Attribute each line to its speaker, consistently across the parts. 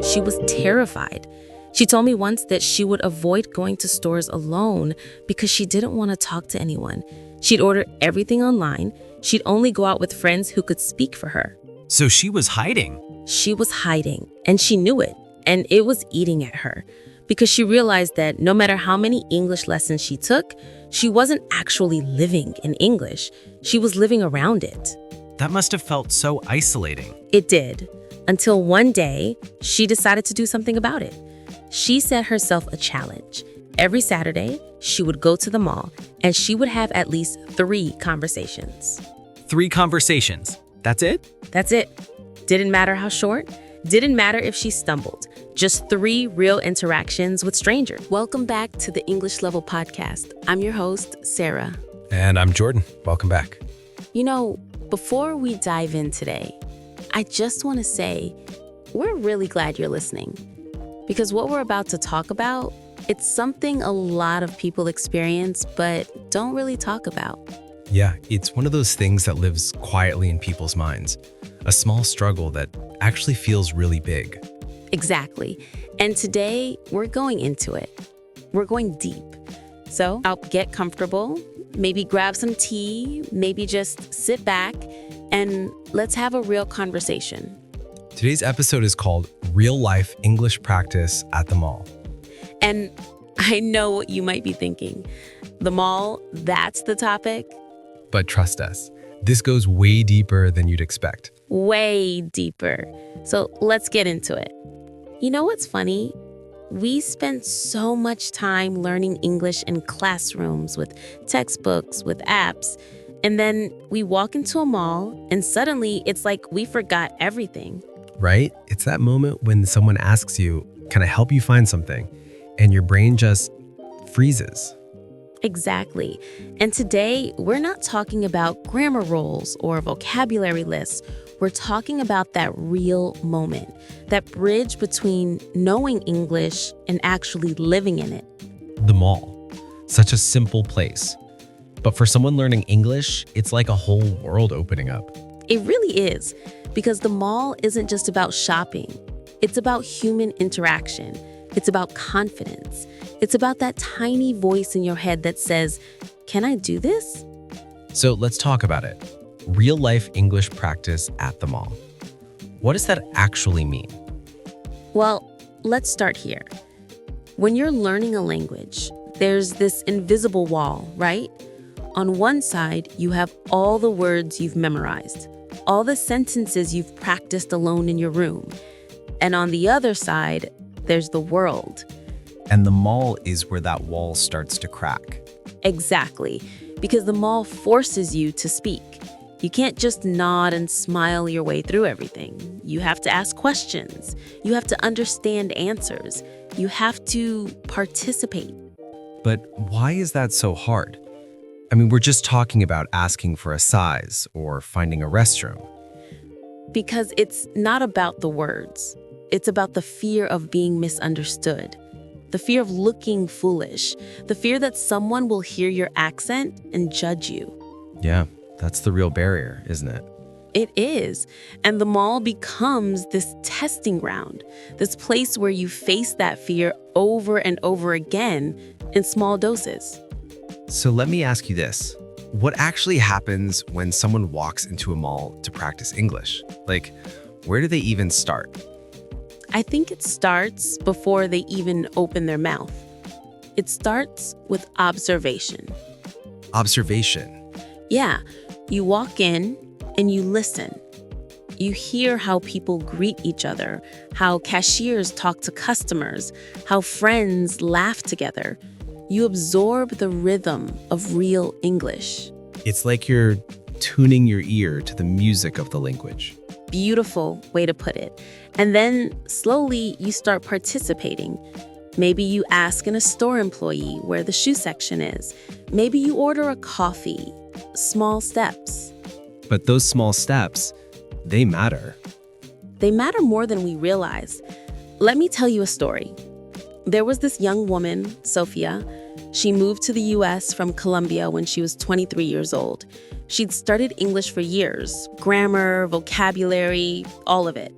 Speaker 1: she was terrified. She told me once that she would avoid going to stores alone because she didn't want to talk to anyone. She'd order everything online. She'd only go out with friends who could speak for her.
Speaker 2: So she was hiding.
Speaker 1: She was hiding, and she knew it, and it was eating at her because she realized that no matter how many English lessons she took, she wasn't actually living in English. She was living around it.
Speaker 2: That must have felt so isolating.
Speaker 1: It did, until one day, she decided to do something about it. She set herself a challenge. Every Saturday, she would go to the mall, and she would have at least 3 conversations.
Speaker 2: 3 conversations. That's it?
Speaker 1: That's it. Didn't matter how short, didn't matter if she stumbled. Just 3 real interactions with strangers. Welcome back to the English Level Podcast. I'm your host, Sarah.
Speaker 3: And I'm Jordan. Welcome back.
Speaker 1: You know, before we dive in today, I just want to say we're really glad you're listening. Because what we're about to talk about, it's something a lot of people experience but don't really talk about.
Speaker 3: Yeah, it's one of those things that lives quietly in people's minds. A small struggle that actually feels really big.
Speaker 1: Exactly. And today, we're going into it. We're going deep. So I'll get comfortable, maybe grab some tea, maybe just sit back, and let's have a real conversation.
Speaker 3: Today's episode is called Real Life English Practice at the Mall.
Speaker 1: And I know what you might be thinking. The mall, that's the topic?
Speaker 3: But trust us, this goes way deeper than you'd expect.
Speaker 1: Way deeper. So let's get into it. You know what's funny? We spend so much time learning English in classrooms with textbooks, with apps, and then we walk into a mall and suddenly it's like we forgot everything.
Speaker 3: Right? It's that moment when someone asks you, "Can I help you find something?" And your brain just freezes.
Speaker 1: Exactly. And today, we're not talking about grammar rules or vocabulary lists. We're talking about that real moment, that bridge between knowing English and actually living in it.
Speaker 3: The mall. Such a simple place. But for someone learning English, it's like a whole world opening up.
Speaker 1: It really is, because the mall isn't just about shopping. It's about human interaction. It's about confidence. It's about that tiny voice in your head that says, "Can I do this?"
Speaker 3: So let's talk about it. Real life English practice at the mall. What does that actually mean?
Speaker 1: Well, let's start here. When you're learning a language, there's this invisible wall, right? On one side, you have all the words you've memorized, all the sentences you've practiced alone in your room. And on the other side, there's the world.
Speaker 2: And the mall is where that wall starts to crack.
Speaker 1: Exactly, because the mall forces you to speak. You can't just nod and smile your way through everything. You have to ask questions. You have to understand answers. You have to participate.
Speaker 3: But why is that so hard? I mean, we're just talking about asking for a size or finding a restroom.
Speaker 1: Because it's not about the words. It's about the fear of being misunderstood, the fear of looking foolish, the fear that someone will hear your accent and judge you.
Speaker 3: Yeah, that's the real barrier, isn't it?
Speaker 1: It is. And the mall becomes this testing ground, this place where you face that fear over and over again in small doses.
Speaker 3: So let me ask you this. What actually happens when someone walks into a mall to practice English? Like, where do they even start?
Speaker 1: I think it starts before they even open their mouth. It starts with observation.
Speaker 3: Observation.
Speaker 1: Yeah, you walk in and you listen. You hear how people greet each other, how cashiers talk to customers, how friends laugh together. You absorb the rhythm of real English.
Speaker 3: It's like you're tuning your ear to the music of the language.
Speaker 1: Beautiful way to put it. And then slowly you start participating. Maybe you ask in a store employee where the shoe section is. Maybe you order a coffee. Small steps.
Speaker 3: But those small steps, they matter.
Speaker 1: They matter more than we realize. Let me tell you a story. There was this young woman, Sophia. She moved to the US from Colombia when she was 23 years old. She'd studied English for years, grammar, vocabulary, all of it.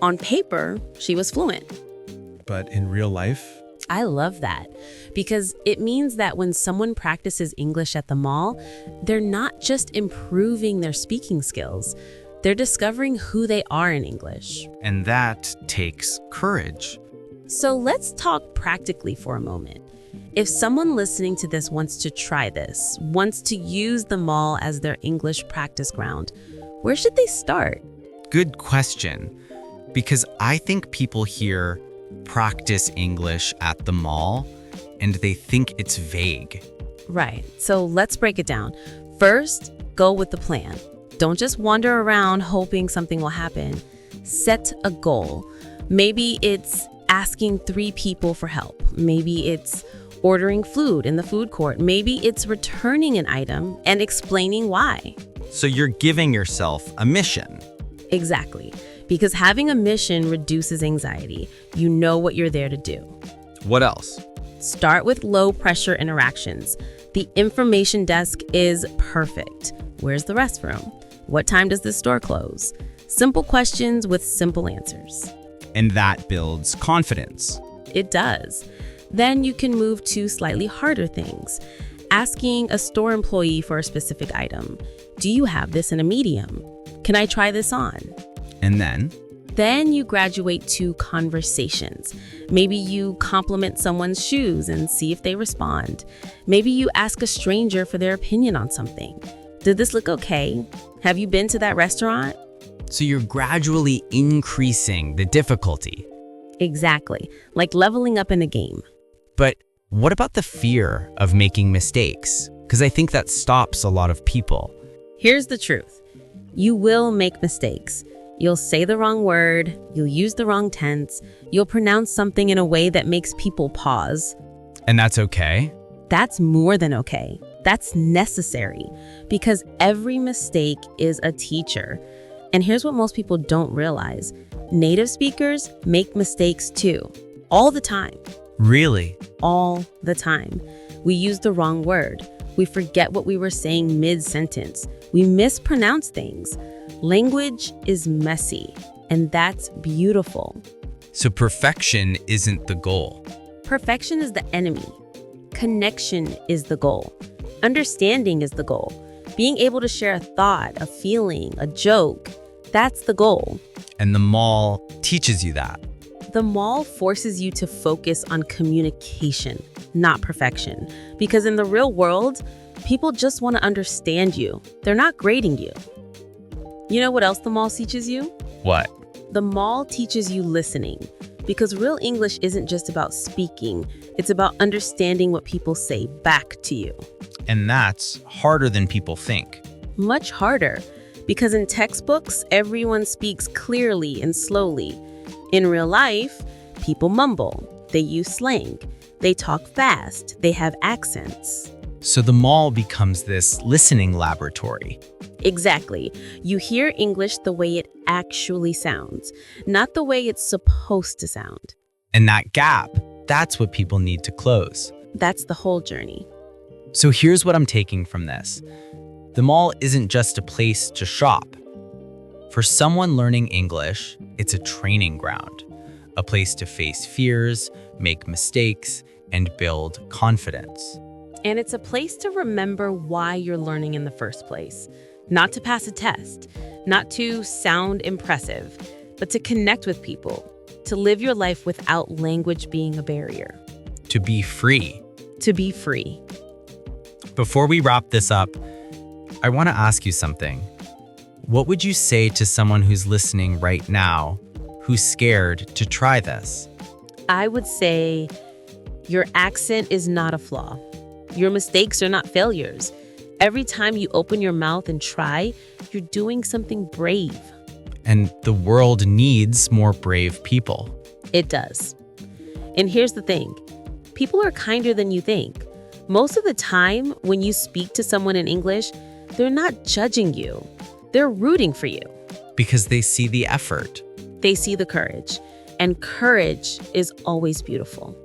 Speaker 1: On paper, she was fluent.
Speaker 4: But in real life,
Speaker 1: I love that because it means that when someone practices English at the mall, they're not just improving their speaking skills, they're discovering who they are in English.
Speaker 2: And that takes courage.
Speaker 1: So let's talk practically for a moment. If someone listening to this wants to try this, wants to use the mall as their English practice ground, where should they start?
Speaker 2: Good question. Because I think people hear practice English at the mall and they think it's vague.
Speaker 1: Right, so let's break it down. First, go with the plan. Don't just wander around hoping something will happen. Set a goal. Maybe it's asking 3 people for help. Maybe it's ordering food in the food court. Maybe it's returning an item and explaining why.
Speaker 2: So you're giving yourself a mission.
Speaker 1: Exactly, because having a mission reduces anxiety. You know what you're there to do.
Speaker 2: What else?
Speaker 1: Start with low-pressure interactions. The information desk is perfect. Where's the restroom? What time does this store close? Simple questions with simple answers.
Speaker 2: And that builds confidence.
Speaker 1: It does. Then you can move to slightly harder things. Asking a store employee for a specific item. Do you have this in a medium? Can I try this on?
Speaker 2: And then?
Speaker 1: Then you graduate to conversations. Maybe you compliment someone's shoes and see if they respond. Maybe you ask a stranger for their opinion on something. Did this look okay? Have you been to that restaurant?
Speaker 2: So you're gradually increasing the difficulty.
Speaker 1: Exactly, like leveling up in a game.
Speaker 2: But what about the fear of making mistakes? Because I think that stops a lot of people.
Speaker 1: Here's the truth. You will make mistakes. You'll say the wrong word, you'll use the wrong tense, you'll pronounce something in a way that makes people pause.
Speaker 2: And that's okay?
Speaker 1: That's more than okay. That's necessary because every mistake is a teacher. And here's what most people don't realize. Native speakers make mistakes too, all the time.
Speaker 2: Really?
Speaker 1: All the time. We use the wrong word. We forget what we were saying mid-sentence. We mispronounce things. Language is messy, and that's beautiful.
Speaker 2: So perfection isn't the goal.
Speaker 1: Perfection is the enemy. Connection is the goal. Understanding is the goal. Being able to share a thought, a feeling, a joke, that's the goal.
Speaker 2: And the mall teaches you that.
Speaker 1: The mall forces you to focus on communication, not perfection. Because in the real world, people just want to understand you. They're not grading you. You know what else the mall teaches you?
Speaker 2: What?
Speaker 1: The mall teaches you listening. Because real English isn't just about speaking, it's about understanding what people say back to you.
Speaker 2: And that's harder than people think.
Speaker 1: Much harder. Because in textbooks, everyone speaks clearly and slowly. In real life, people mumble, they use slang, they talk fast, they have accents.
Speaker 2: So the mall becomes this listening laboratory.
Speaker 1: Exactly. You hear English the way it actually sounds, not the way it's supposed to sound.
Speaker 2: And that gap, that's what people need to close.
Speaker 1: That's the whole journey.
Speaker 2: So here's what I'm taking from this. The mall isn't just a place to shop. For someone learning English, it's a training ground, a place to face fears, make mistakes, and build confidence.
Speaker 1: And it's a place to remember why you're learning in the first place. Not to pass a test, not to sound impressive, but to connect with people, to live your life without language being a barrier.
Speaker 2: To be free.
Speaker 1: To be free.
Speaker 2: Before we wrap this up, I want to ask you something. What would you say to someone who's listening right now, who's scared to try this?
Speaker 1: I would say your accent is not a flaw. Your mistakes are not failures. Every time you open your mouth and try, you're doing something brave.
Speaker 2: And the world needs more brave people.
Speaker 1: It does. And here's the thing. People are kinder than you think. Most of the time, when you speak to someone in English, they're not judging you. They're rooting for you.
Speaker 2: Because they see the effort.
Speaker 1: They see the courage. And courage is always beautiful.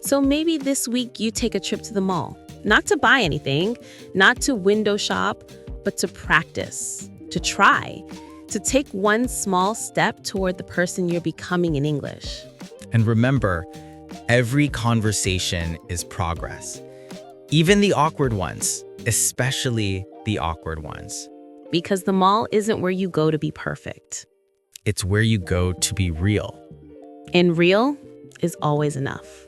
Speaker 1: So maybe this week you take a trip to the mall. Not to buy anything, not to window shop, but to practice, to try. to take one small step toward the person you're becoming in English.
Speaker 2: And remember, every conversation is progress. Even the awkward ones, especially the awkward ones.
Speaker 1: Because the mall isn't where you go to be perfect.
Speaker 2: It's where you go to be real.
Speaker 1: And real is always enough.